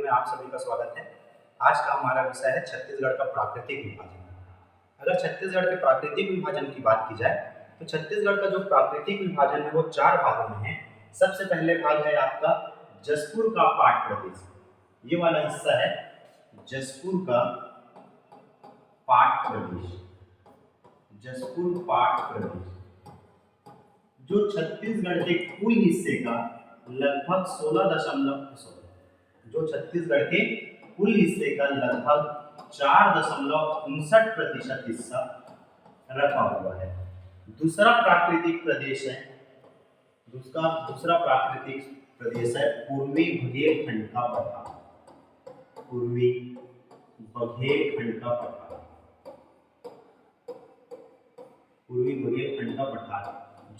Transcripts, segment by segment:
में आप सभी का स्वागत है। आज का हमारा विषय है छत्तीसगढ़ का प्राकृतिक विभाजन। अगर छत्तीसगढ़ के प्राकृतिक विभाजन की बात की जाए तो छत्तीसगढ़ का जो प्राकृतिक विभाजन है वो 4 भागों में है। सबसे पहले भाग है आपका जसपुर का पाट प्रदेश। ये वाला हिस्सा है जसपुर का पाट प्रदेश। जसपुर पाट प्रदेश जो छत्तीसगढ़ के कुल हिस्से का लगभग 16 जो छत्तीसगढ़ के कुल हिस्से का लगभग 4.59% हिस्सा रखा हुआ है। दूसरा प्राकृतिक प्रदेश है पूर्वी बघेलखंड का पठार। पूर्वी बघेलखंड का पठार, पूर्वी बघेलखंड का पठार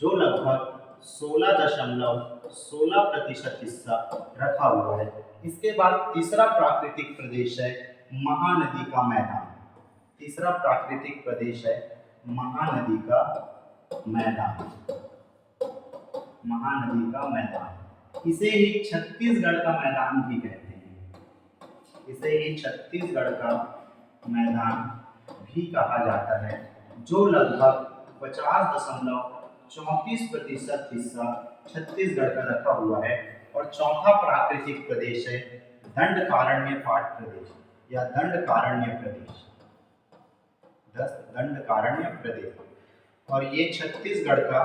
जो लगभग 16.16% हिस्सा रखा हुआ है। इसके बाद तीसरा प्राकृतिक प्रदेश है महानदी का मैदान। तीसरा प्राकृतिक प्रदेश है महानदी का मैदान। महानदी का मैदान, इसे ही छत्तीसगढ़ का मैदान भी कहते हैं। इसे ही छत्तीसगढ़ का मैदान भी कहा जाता है, जो लगभग 50.34% हिस्सा छत्तीसगढ़ का रखा हुआ है। और चौथा प्राकृतिक प्रदेश है दंडकारण्य पाट प्रदेश या दंडकारण्य प्रदेश। दंडकारण्य प्रदेश, और ये छत्तीसगढ़ का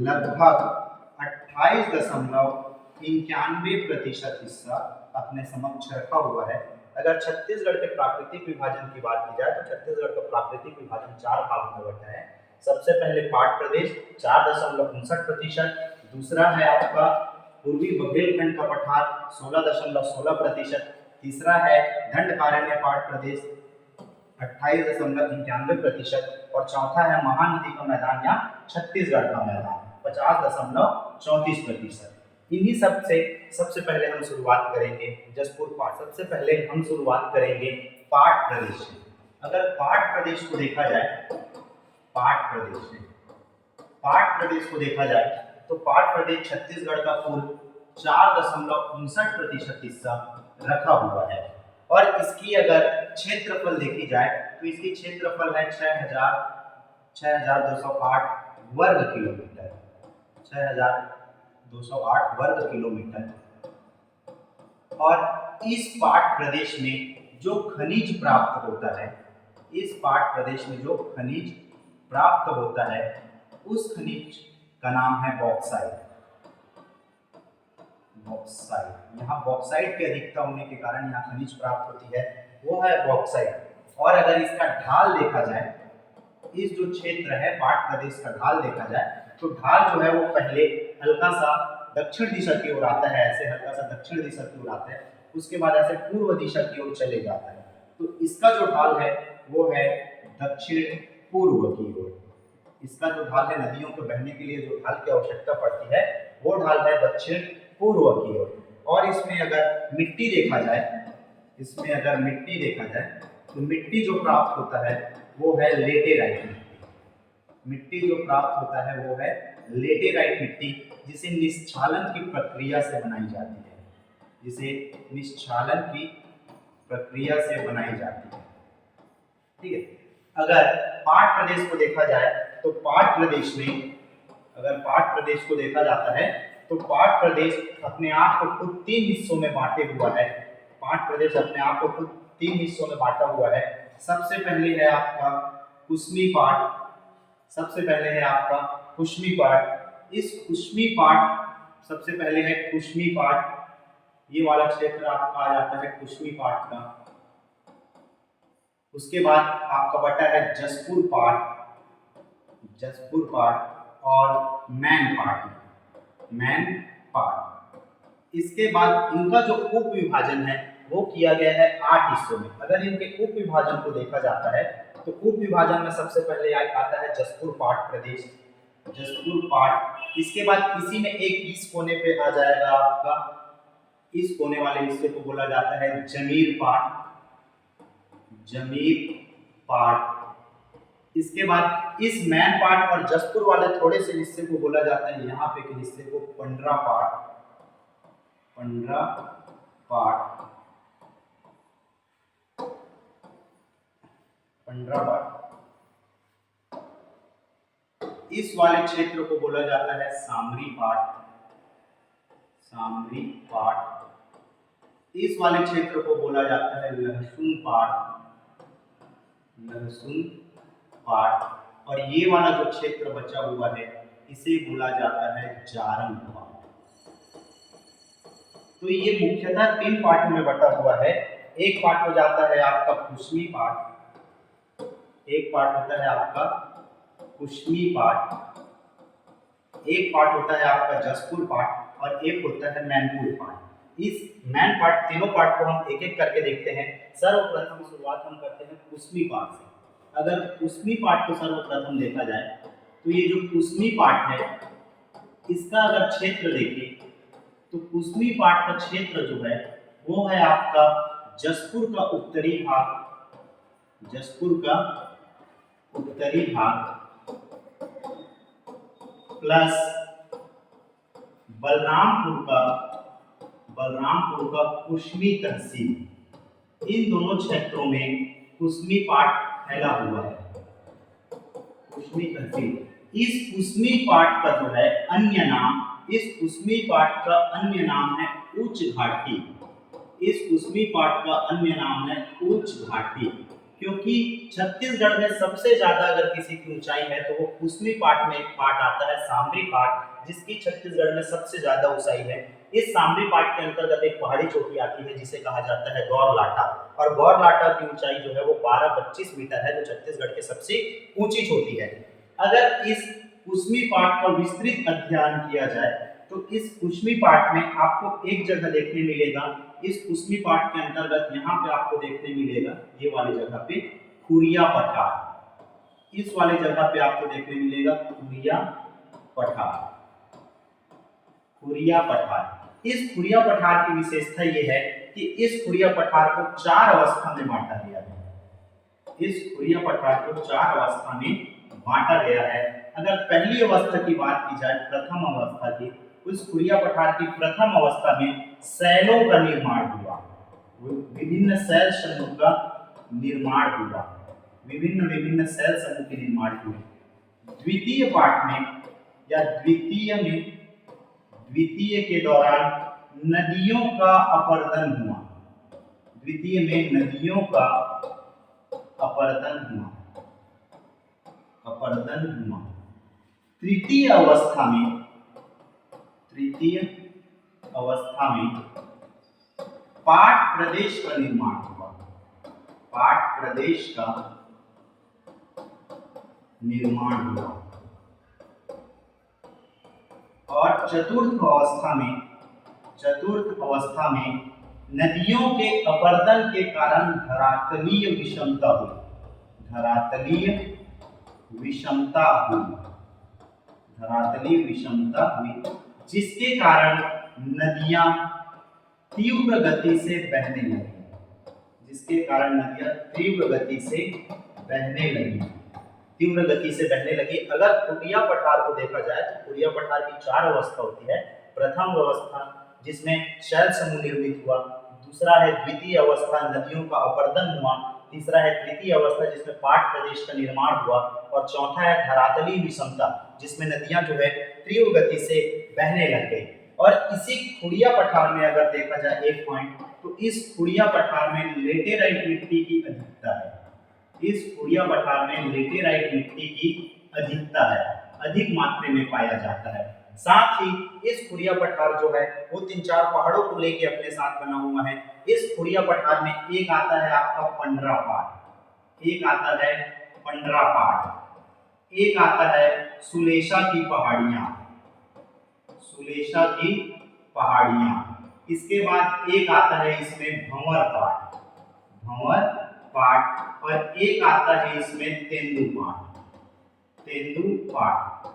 लगभग 28.91% हिस्सा अपने समक्ष रखा हुआ है। अगर छत्तीसगढ़ के प्राकृतिक विभाजन की बात की जाए तो छत्तीसगढ़ का प्राकृतिक विभाजन 4 भागों में बटा है। सबसे पहले पाट प्रदेश 4.59%, दूसरा है आपका पूर्वी बघेलखंड का पठार 16.16%, तीसरा है दंडकारण्य पाट प्रदेश 28.91%, और चौथा है महानदी का मैदान या छत्तीसगढ़ का मैदान 50.34%। इन्हीं सबसे पहले हम शुरुआत करेंगे जसपुर पाट। सबसे पहले हम शुरुआत करेंगे पाट प्रदेश से। अगर पाट प्रदेश को देखा जाए, पाट प्रदेश को देखा जाए तो पाट प्रदेश छत्तीसगढ़ का कुल 4.59% हिस्सा रखा हुआ है। और इसकी अगर क्षेत्रफल देखी जाए तो इसकी क्षेत्रफल है 6208 वर्ग किलोमीटर। 6208 वर्ग किलोमीटर। और इस पाट प्रदेश में जो खनिज प्राप्त होता है, इस पाट प्रदेश में जो खनिज प्राप्त होता है उस खनिज का नाम है बॉक्साइट। बॉक्साइट, यहाँ बॉक्साइट की अधिकता होने के कारण यहाँ खनिज प्राप्त होती है, वो है बॉक्साइट। और अगर इसका ढाल देखा जाए, इस जो क्षेत्र है पाट प्रदेश का ढाल देखा जाए तो ढाल जो है वो पहले हल्का सा दक्षिण दिशा की ओर आता है, ऐसे हल्का सा दक्षिण दिशा की ओर आता है, उसके बाद ऐसे पूर्व दिशा की ओर चले जाता है। तो इसका जो ढाल है वो है दक्षिण पूर्व की ओर। इसका जो ढाल है, नदियों के बहने के लिए जो ढाल की आवश्यकता पड़ती है वो ढाल है दक्षिण पूर्व की ओर। और इसमें अगर मिट्टी देखा जाए, तो मिट्टी जो प्राप्त होता है वो है लेटेराइट मिट्टी। मिट्टी जो प्राप्त होता है वो है लेटेराइट मिट्टी, जिसे निश्चालन की प्रक्रिया से बनाई जाती है। जिसे निश्चालन की प्रक्रिया से बनाई जाती है, ठीक है। अगर पाट प्रदेश को देखा जाए तो पाट प्रदेश में, अगर पाट प्रदेश को देखा जाता है तो पाट प्रदेश अपने आप को खुद 3 हिस्सों में बांटे हुआ है। पाट प्रदेश अपने आप को खुद 3 हिस्सों में बांटा हुआ है। सबसे पहले है आपका कुश्मी पाट। इस कुश्मी पाट, सबसे पहले है कुश्मी पाट, ये वाला क्षेत्र आपका आ जाता है कुश्मी पाट का। उसके बाद आपका बटा है जसपुर पाट और मैन पाट। इसके बाद इनका जो उप विभाजन है वो किया गया है 8 हिस्सों में। अगर इनके उप विभाजन को देखा जाता है तो उप विभाजन में सबसे पहले आता है जसपुर पाट प्रदेश, जसपुर पाट। इसके बाद इसी में एक इस कोने पे आ जाएगा आपका, इस कोने वाले हिस्से को बोला जाता है जमीर पाट। इसके बाद इस मैन पाट और जसपुर वाले थोड़े से हिस्से को बोला जाता है, यहाँ पे के हिस्से को पंडरा पाट। 15 पार्ट। इस वाले क्षेत्र को बोला जाता है सामरी पाट, सामरी पाट। इस वाले क्षेत्र को बोला जाता है लहसुन पाट, लहसुन पाट। और ये वाला जो क्षेत्र बचा हुआ है इसे बोला जाता है जारंग पाट। तो ये मुख्यतः 3 पार्ट में बटा हुआ है। एक पार्ट हो जाता है आपका कुश्मी पाट, एक पार्ट होता है आपका कुश्मी पाट, एक पार्ट होता है आपका जसपुर पाट और एक होता है मैनपुर पाट। इस मैन पार्ट, तीनों पार्ट को हम एक एक करके देखते हैं। सर्वप्रथम शुरुआत हम करते हैं कुश्मी पाट से। अगर कुश्मी पाट को सर्वप्रथम देखा जाए तो ये जो कुश्मी पाट है इसका अगर क्षेत्र देखें तो कुश्मी पाट का क्षेत्र जो है वो है आपका जसपुर का उत्तरी भाग, जसपुर का उत्तरी भाग प्लस बलरामपुर का कुश्मी तहसील। इन दोनों क्षेत्रों में कुश्मी पाट फैला हुआ है, कुश्मी तहसील। इस कुश्मी पाट का जो है अन्य नाम, इस कुश्मी पाट का अन्य नाम है उच्च घाटी। इस कुश्मी पाट का अन्य नाम है उच्च घाटी, क्योंकि छत्तीसगढ़ में सबसे ज्यादा अगर किसी की ऊंचाई है तो वो कुश्मी पाट में एक पाट आता है सामरी पाट, जिसकी छत्तीसगढ़ में सबसे ज्यादा ऊंचाई है। इस सामरी पाट के अंतर्गत एक पहाड़ी चोटी आती है जिसे कहा जाता है गौरलाटा, और गौरलाटा की ऊंचाई जो है वो 12-25 मीटर है, जो छत्तीसगढ़ की सबसे ऊंची चोटी है। अगर इस कुश्मी पाट का विस्तृत अध्ययन किया जाए तो इस कुश्मी पाट में आपको एक जगह देखने मिलेगा, इस कुश्मी पाट के अंतर्गत यहाँ पे आपको देखने मिलेगा ये वाली जगह पे खुरिया पठार। इस वाले जगह पे आपको देखने मिलेगा खुरिया पठार, खुरिया पठार। इस खुरिया पठार की विशेषता ये है कि इस खुरिया पठार को 4 अवस्था में बांटा गया है। इस खुरिया पठार को 4 अवस्था में बांटा गया है। अगर पहली अवस्था की बात की जाए, प्रथम अवस्था की, उस खुरिया पठार की प्रथम अवस्था में शैलों का निर्माण हुआ, विभिन्न शैल समूह का निर्माण हुआ, विभिन्न शैल समूह के निर्माण हुए। द्वितीय पाठ में या द्वितीय के दौरान नदियों का अपर्दन हुआ, द्वितीय में नदियों का अपर्दन हुआ। तृतीय अवस्था में पाट प्रदेश का निर्माण हुआ, पाट प्रदेश का निर्माण हुआ। और चतुर्थ अवस्था में नदियों के अपर्दन के कारण धरातलीय विषमता हुई, धरातलीय विषमता हुई, जिसके कारण नदियां तीव्र गति से बहने लगी, जिसके कारण नदियां तीव्र गति से बहने लगी। अगर खुरिया पठार को देखा जाए तो खुरिया पठार की 4 अवस्था होती है। प्रथम अवस्था जिसमें शैल समूह निर्मित हुआ, दूसरा है द्वितीय अवस्था नदियों का अपर्दन हुआ, तीसरा है तृतीय अवस्था जिसमें पाट प्रदेश का निर्माण हुआ, और चौथा है धरातलीय विषमता जिसमें नदियां जो है तीव्र गति से बहने लग गई। और इसी खुरिया पठार में अगर देखा जाए एक पॉइंट, तो इस खुरिया पठार में लेटेराइट मिट्टी की अधिकता है, इस खुरिया पठार में लेटेराइट मिट्टी की अधिकता है, अधिक मात्रा में पाया जाता है। साथ ही इस खुरिया पठार जो है वो 3-4 पहाड़ों को लेके अपने साथ बना हुआ है। इस खुरिया पठार में एक आता है आपका पंडरा पाट, एक आता है पंडरा पाट, एक आता है सुलेशा की पहाड़ियां, इसके बाद एक आता है इसमें भंवर पाट, और एक आता है इसमें तेंदू पाट।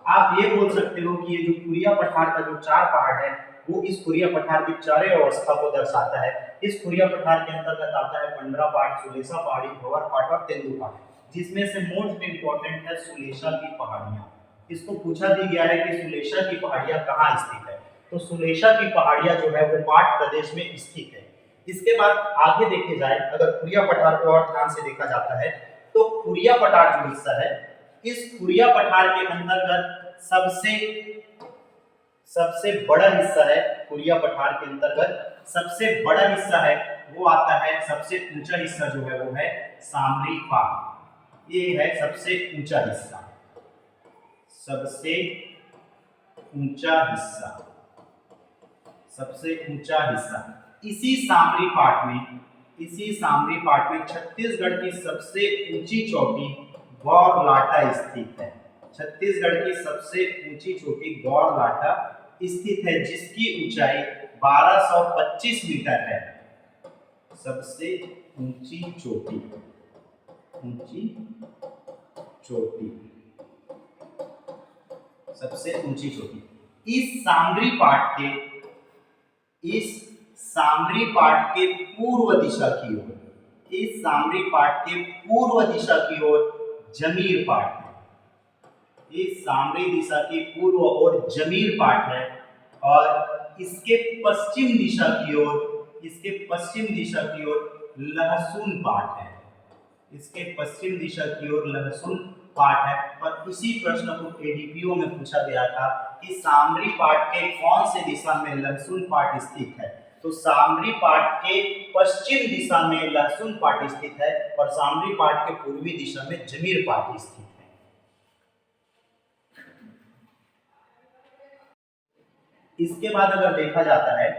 आप ये बोल सकते हो कि ये जो खुरिया पठार का जो 4 पहाड़ है वो इस खुरिया पठार की 4 अवस्था को दर्शाता है। इस खुरिया पठार के अंतर्गत आता है पंडरा पाट, सुलेशा पहाड़ी, भंवर पाट और तेंदू पाट, जिसमें से मोस्ट इंपॉर्टेंट है सुलेशा की पहाड़ियां। इसको पूछा भी गया है कि सुलेशा की पहाड़ियां कहाँ स्थित है, तो सुलेशा की पहाड़ियां जो है वो पाट प्रदेश में स्थित है। इसके बाद आगे देखे जाए, अगर खुरिया पठार को और ध्यान से देखा जाता है तो खुरिया पठार जो हिस्सा है, इस खुरिया पठार के अंतर्गत सबसे बड़ा हिस्सा है, खुरिया पठार के अंतर्गत सबसे बड़ा हिस्सा है वो आता है, सबसे ऊंचा हिस्सा जो है वो है सामरी पाट। ये है सबसे ऊंचा हिस्सा, सबसे ऊंचा हिस्सा, सबसे ऊंचा हिस्सा। इसी सामरी पाट में छत्तीसगढ़ की सबसे ऊंची चोटी गौरलाटा स्थित है। छत्तीसगढ़ की सबसे ऊंची चोटी गौरलाटा स्थित है, जिसकी ऊंचाई 1225 मीटर है। सबसे ऊंची चोटी, सबसे ऊंची चोटी। इस सामरी पाट के पूर्व दिशा की ओर, इस सामरी पाट के पूर्व दिशा की ओर जमीर पाट है। इस सामरी दिशा की पूर्व ओर जमीर पाट है और इसके पश्चिम दिशा की ओर लहसुन पाट है। इसके पश्चिम दिशा की ओर लहसुन पाट है। और इसी प्रश्न को एडीपीओ में पूछा गया था कि सामरी पाट के कौन से दिशा में लहसुन पाट स्थित है। तो सामरी पाट के पश्चिम दिशा में लहसुन पाट स्थित है और सामरी पाट के पूर्वी दिशा में जमीर पाट स्थित है। इसके बाद अगर देखा जाता है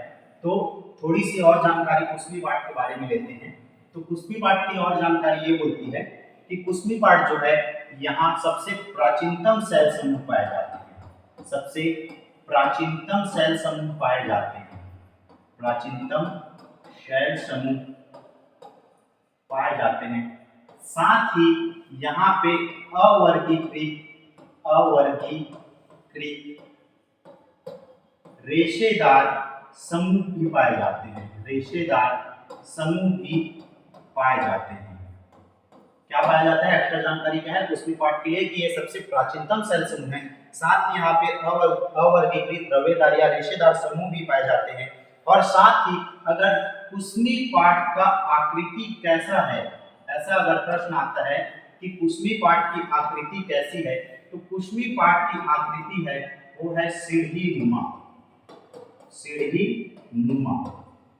तो थोड़ी सी और जानकारी कुसमी पाट के बारे में लेते हैं। तो कुसमी पाट की और जानकारी ये बोलती है कि कुसमी पाट जो है, यहाँ सबसे प्राचीनतम शैल समूह पाए जाते हैं। सबसे प्राचीनतम शैल समूह पाए जाते हैं, प्राचीनतम शैल समूह पाए जाते हैं। साथ ही यहाँ पे अवर्गीकृत रेशेदार समूह भी पाए जाते हैं। रेशेदार समूह भी पाए जाते हैं। क्या पाया जाता है? एक्स्ट्रा जानकारी क्या है कुसमी पाट के लिए कि ये सबसे प्राचीनतम शैल समूह है। साथ ही यहाँ पे अवर्गीकृत रवेदार या रेशेदार समूह भी पाए जाते हैं। और साथ ही अगर कुसमी पाट का आकृति कैसा है, ऐसा अगर प्रश्न आता है कि कुसमी पाट की आकृति कैसी है, तो कुसमी पाट की आकृति है वो है सीढ़ी नुमा।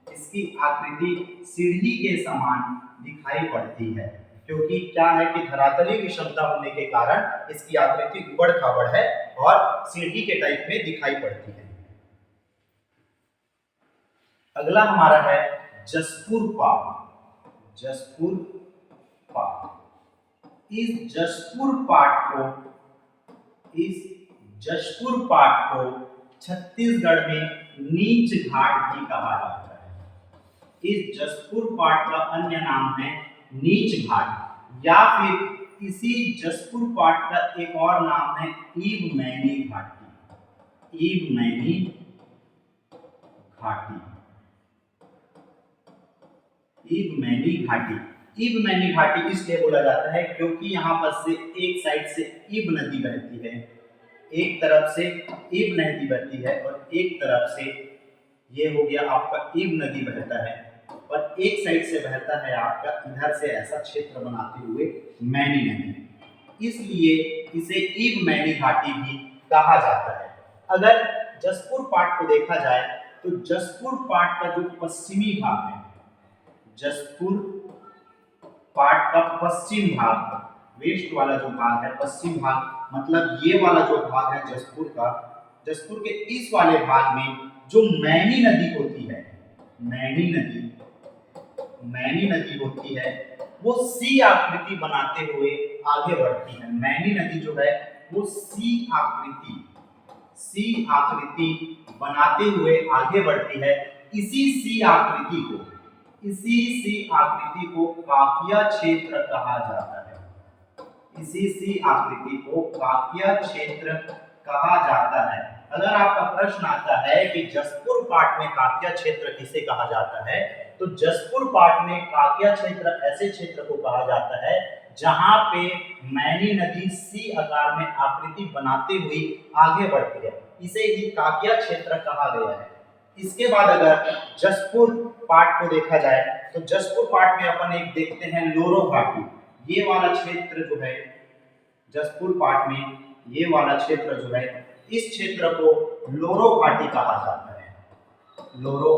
इसकी आकृति सीढ़ी के समान दिखाई पड़ती है, क्योंकि क्या है कि धरातलीय विषमता होने के कारण इसकी आकृति उबड़ खाबड़ है और सीढ़ी के टाइप में दिखाई पड़ती है। अगला हमारा है जसपुर पाट। इस जसपुर पाट को छत्तीसगढ़ में नीच घाट भी कहा जाता है। इस जसपुर पाट का अन्य नाम है नीच घाट, या फिर इसी जसपुर पाट का एक और नाम है ईबमैनी घाटी। ईबमैनी घाटी इसलिए बोला जाता है क्योंकि यहाँ पर से एक साइड से ईब नदी बहती है, एक तरफ से ईब नदी बहती है और एक तरफ से ये हो गया आपका ईब नदी बहता है, और एक साइड से बहता है आपका इधर से ऐसा क्षेत्र बनाते हुए मैनी नदी, इसलिए इसे ईबमैनी घाटी भी कहा जाता है। अगर जसपुर पाट को देखा जाए तो जसपुर पाट का जो पश्चिमी भाग है, जसपुर पाट का पश्चिम भाग, वेस्ट वाला जो भाग है, पश्चिम भाग मतलब ये वाला जो भाग है जसपुर का, जसपुर के इस वाले भाग में जो मैनी नदी होती है, मैनी नदी होती है, वो सी आकृति बनाते हुए आगे बढ़ती है। मैनी नदी जो है वो सी आकृति बनाते हुए आगे बढ़ती है। इसी सी आकृति को काकिया क्षेत्र कहा जाता है। इसी सी आकृति को काकिया क्षेत्र कहा जाता है। अगर आपका प्रश्न आता है कि जसपुर पाट में काकिया क्षेत्र किसे कहा जाता है, तो जसपुर पाट में काकिया क्षेत्र ऐसे क्षेत्र को कहा जाता है जहां पे मैनी नदी सी आकार में आकृति बनाते हुए आगे बढ़ती है, इसे ही काकिया क्षेत्र कहा गया है। इसके बाद अगर जसपुर पाट को देखा जाए तो जसपुर पाट में अपन एक देखते हैं लोरो घाटी। ये वाला क्षेत्र जो है जसपुर पाट में, ये वाला क्षेत्र जो है, इस क्षेत्र को लोरो घाटी कहा जाता है। लोरो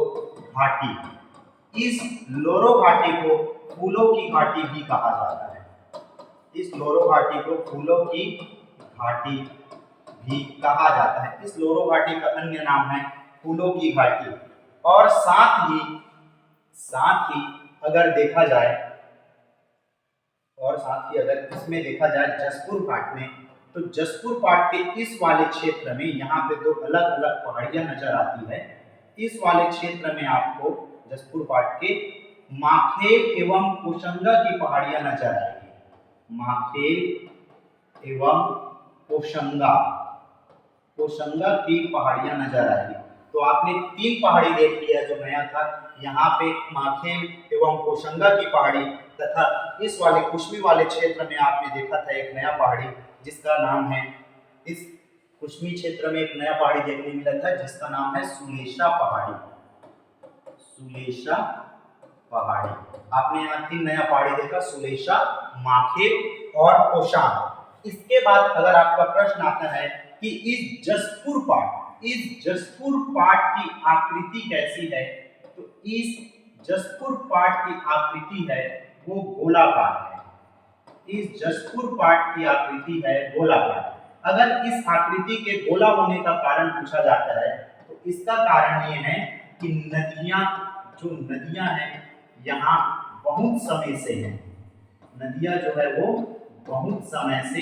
घाटी। इस लोरो घाटी को फूलों की घाटी भी कहा जाता है। इस लोरो घाटी को फूलों की घाटी भी कहा जाता है। इस लोरो घाटी का अन्य नाम है फूलों की घाटी। और साथ ही अगर देखा जाए, और साथ ही अगर इसमें देखा जाए जसपुर पाट में, तो जसपुर पाट के इस वाले क्षेत्र में यहाँ पे दो अलग अलग पहाड़ियां नजर आती है। इस वाले क्षेत्र में आपको जसपुर पाट के माखेल एवं कोशंगा की पहाड़ियां नजर आएगी। माखेल एवं कोशंगा की पहाड़ियां नजर आएगी। तो आपने 3 पहाड़ी देख लिया जो नया था, यहाँ पे माखेल एवं कोशंगा की पहाड़ी, तथा इस वाले कुश्मी वाले क्षेत्र में आपने देखा था एक नया पहाड़ी जिसका नाम है, इस कुश्मी क्षेत्र में एक नया पहाड़ी देखने मिला था जिसका नाम है सुलेशा पहाड़ी। सुलेशा पहाड़ी। आपने यहाँ 3 नया पहाड़ी देखा, सुलेशा, माखेल और कोशांग। इसके बाद अगर आपका प्रश्न आता है कि इस जसपुर पाट की आकृति कैसी है, तो इस जसपुर पाट की आकृति है वो गोलाकार है। इस जसपुर पाट की आकृति है गोलाकार। अगर इस आकृति के गोला होने का कारण पूछा जाता है तो इसका कारण ये है कि नदियां हैं यहाँ बहुत समय से हैं। नदियां जो है वो बहुत समय से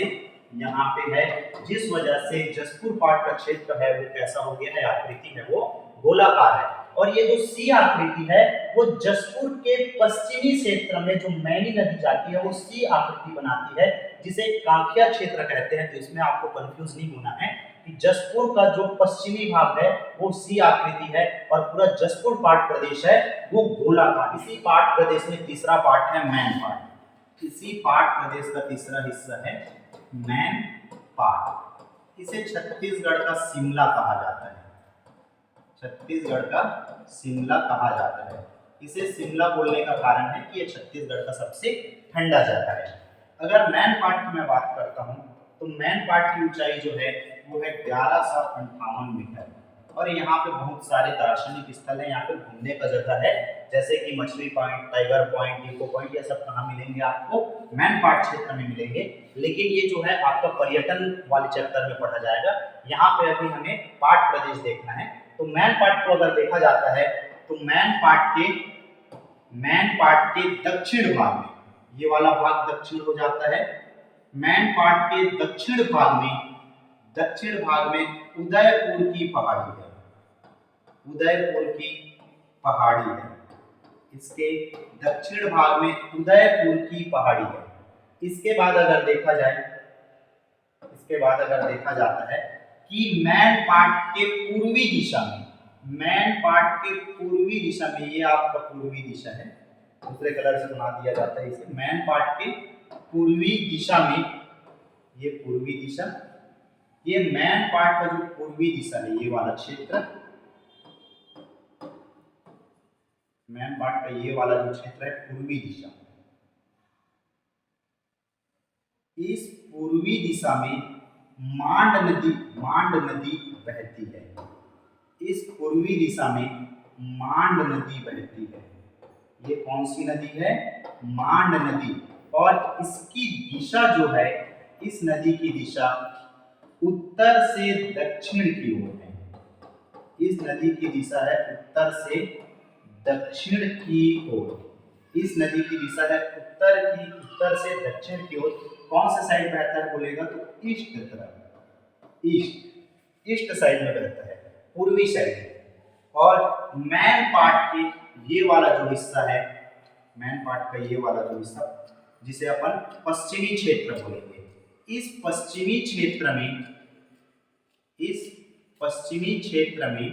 यहाँ पे है, जिस वजह से जसपुर पाट का क्षेत्र है वो कैसा हो गया है, आकृति है वो गोलाकार है। और ये जो सी आकृति है वो जसपुर के पश्चिमी क्षेत्र में जो मैनी नदी जाती है वो सी आकृति बनाती है, जिसे कांखिया क्षेत्र कहते हैं। तो इसमें आपको कंफ्यूज नहीं होना है कि जसपुर का जो पश्चिमी भाग है वो सी आकृति है और पूरा जसपुर पाट प्रदेश है वो गोलाकार। इसी पाट प्रदेश में तीसरा पार्ट है मैन पाट। इसी पाट प्रदेश का तीसरा हिस्सा है मैन पाट। इसे छत्तीसगढ़ का शिमला कहा जाता है। छत्तीसगढ़ का शिमला कहा जाता है। इसे शिमला बोलने का कारण है कि ये छत्तीसगढ़ का सबसे ठंडा जगह है। अगर मैन पाट की मैं बात करता हूँ तो मैन पाट की ऊंचाई जो है वो है 1158 मीटर। और यहाँ पे बहुत सारे दार्शनिक स्थल हैं, यहाँ पे घूमने का जगह है, जैसे कि मछली point, tiger point, echo point, ये सब कहाँ मिलेंगे आपको, मैन पाट क्षेत्र में मिलेंगे। लेकिन ये जो है आपका पर्यटन वाले चैप्टर में पढ़ा जाएगा। यहाँ पे अभी हमें पाट प्रदेश देखना है। तो मैन पाट को अगर देखा जाता है तो मैन पाट के दक्षिण भाग में, ये वाला भाग दक्षिण हो जाता है। मैन पाट के दक्षिण भाग में उदयपुर की पहाड़ी है। उदयपुर की पहाड़ी है। इसके दक्षिण भाग में उदयपुर की पहाड़ी है। इसके बाद अगर देखा जाता है कि मैन पाट के पूर्वी दिशा में, ये आपका पूर्वी दिशा है, दूसरे कलर से बना दिया जाता है इसे। मैन पाट के पूर्वी दिशा में, ये पूर्वी दिशा, ये मैन पाट का जो पूर्वी दिशा है, ये वाला क्षेत्र, मैन पाट का ये वाला जो क्षेत्र है पूर्वी दिशा, इस पूर्वी दिशा में मांड नदी बहती है। इस पूर्वी दिशा में मांड नदी बहती है। ये कौन सी नदी है? मांड नदी। और इसकी दिशा जो है, इस नदी की दिशा उत्तर से दक्षिण की ओर है। इस नदी की दिशा है उत्तर से दक्षिण की ओर। इस नदी की दिशा है उत्तर से दक्षिण की ओर। कौन सा साइड बहता है बोलेगा तो ईस्ट तरफ, ईस्ट साइड में बहता है, पूर्वी साइड। और मैन पाट के ये वाला जो हिस्सा है, मैन पाट का ये वाला जो हिस्सा, जिसे अपन पश्चिमी क्षेत्र बोलेंगे, इस पश्चिमी क्षेत्र में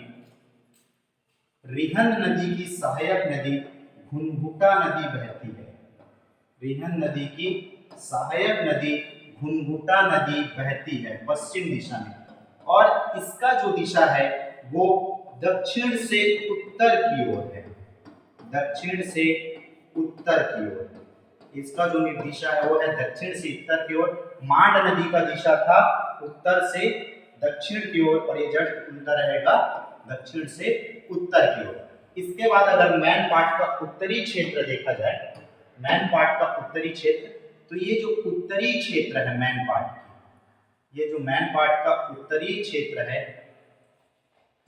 रिहंद नदी की सहायक नदी घुनघुटा नदी बहती है। रिहंद नदी की सहायक नदी घुनघुटा नदी बहती है पश्चिम दिशा में। और इसका जो दिशा है वो दक्षिण से उत्तर की ओर है। दक्षिण से उत्तर की ओर। इसका जो दिशा है वो है दक्षिण से उत्तर की ओर। मांड नदी का दिशा था उत्तर से दक्षिण की ओर और ये जस्ट उल्टा रहेगा दक्षिण से उत्तर की ओर। इसके बाद अगर मैन पाट का उत्तरी क्षेत्र देखा जाए, मैन पाट का उत्तरी क्षेत्र, तो ये जो उत्तरी क्षेत्र है मैन पाट की, ये जो मैन पाट का उत्तरी क्षेत्र है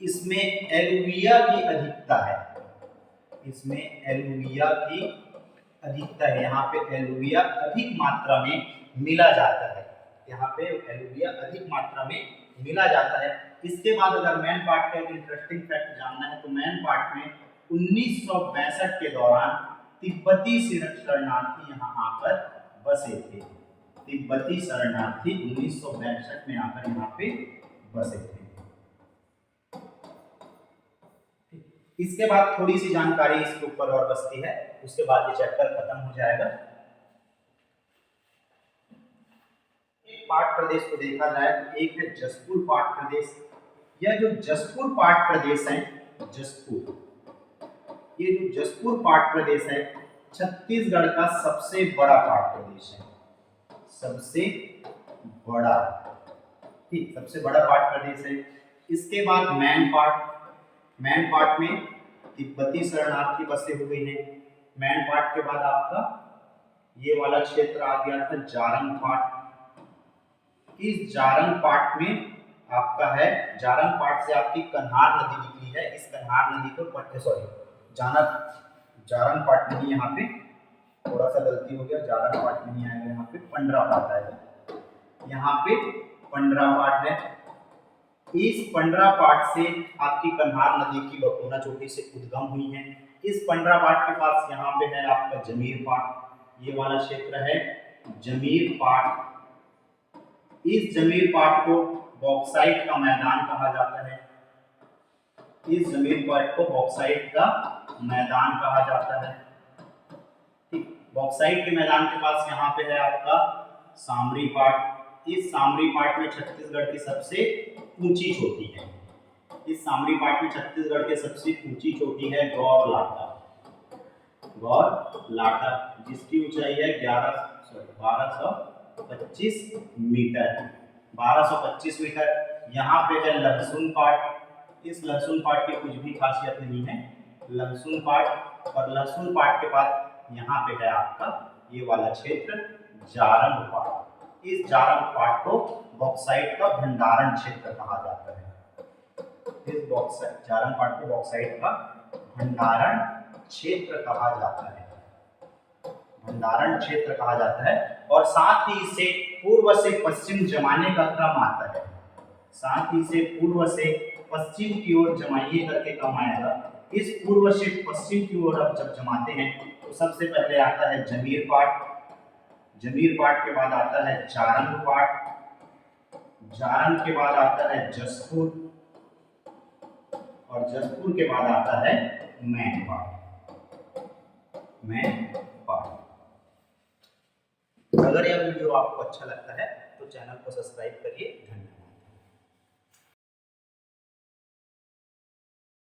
इसमें एलुविया की अधिकता है, इसमें एलुविया की अधिकता है। यहाँ पे एलुविया अधिक मात्रा में मिला जाता है, यहाँ पे एलुविया अधिक मात्रा में मिला जाता है। इसके बाद अगर मैन पाट का एक इंटरेस्टिंग फैक्ट जानना है तो मैन पाट में 1962 के दौरान तिब्बती शरणार्थी यहाँ आकर बसे थे। तिब्बती शरणार्थी 1962 में आकर यहाँ पे बसे थे। इसके बाद थोड़ी सी जानकारी इसके ऊपर और बचती है, उसके बाद ये चैप्टर खत्म हो जाएगा। एक पाट प्रदेश को देखा जाए तो एक है जसपुर पाट प्रदेश। यह जो जसपुर पाट प्रदेश है, जसपुर, ये जो जसपुर पाट प्रदेश है छत्तीसगढ़ का सबसे बड़ा पाट प्रदेश है, सबसे बड़ा, ठीक, सबसे बड़ा पाट प्रदेश है। इसके बाद मैन पाट, मैन पाट में तिब्बती शरणार्थी बसे हुए हैं। मैन पाट के बाद आपका ये वाला क्षेत्र आ गया था जारंग पाट। इस जारंग पाट में आपका है, जारंग पाट से आपकी कन्हार नदी निकली है। इस कन्हार नदी को जारंग पाट नहीं, यहाँ पे थोड़ा सा गलती हो गया, जारंग पाट नहीं आएगा, यहाँ पे पंडरा पाट आएगा। यहाँ पे पंडरा पाट है। इस पंडरा पाट से आपकी कन्हार नदी की बकोना चोटी से उद्गम हुई है। इस पंडरा पाट के पास यहाँ पे है आपका जमीर पाट, ये वाला क्षेत्र है जमीर पाट। इस जमीर पाट को बॉक्साइट का मैदान कहा जाता है। इस जमीर पाट को बॉक्साइट का मैदान कहा जाता है। ठीक, बॉक्साइट के मैदान के पास यहाँ पे है आपका सामरी पाट। इस सामरी पाट में छत्तीसगढ़ की सबसे ऊंची चोटी है। इस सामरी पाट में छत्तीसगढ़ के सबसे ऊंची चोटी है गौर लाटा, गौर लाटा, जिसकी ऊंचाई है 1225 मीटर, 1225 मीटर। यहाँ पे है लहसुन पाट। इस लहसुन पाट की कुछ भी खासियत नहीं है, लहसुन पाट, और लहसुन पाट के बाद यहाँ पे है आपका ये वाला क्षेत्र जारंग पाट। इस जारंग पाट को बॉक्साइट का भंडारण क्षेत्र कहा जाता है। इस बॉक्साइट जारंग पाट को बॉक्साइट का भंडारण क्षेत्र कहा जाता है, भंडारण क्षेत्र कहा जाता है। और साथ ही इसे पूर्व से पश्चिम जमाने का क्रम आता है, साथ ही से पूर्व से पश्चिम की ओर जमाइए करके क्रम आएगा। इस पूर्व से पश्चिम की ओर अब जब जमाते हैं तो सबसे पहले आता है जमीर पाट, जमीर पाट के बाद आता है जारंग पाट, जारंग के बाद आता है जसपुर, और जसपुर के बाद आता है मैन पाट, मैन पाट। अगर यह वीडियो आपको अच्छा लगता है तो चैनल को सब्सक्राइब करिए। धन्यवाद।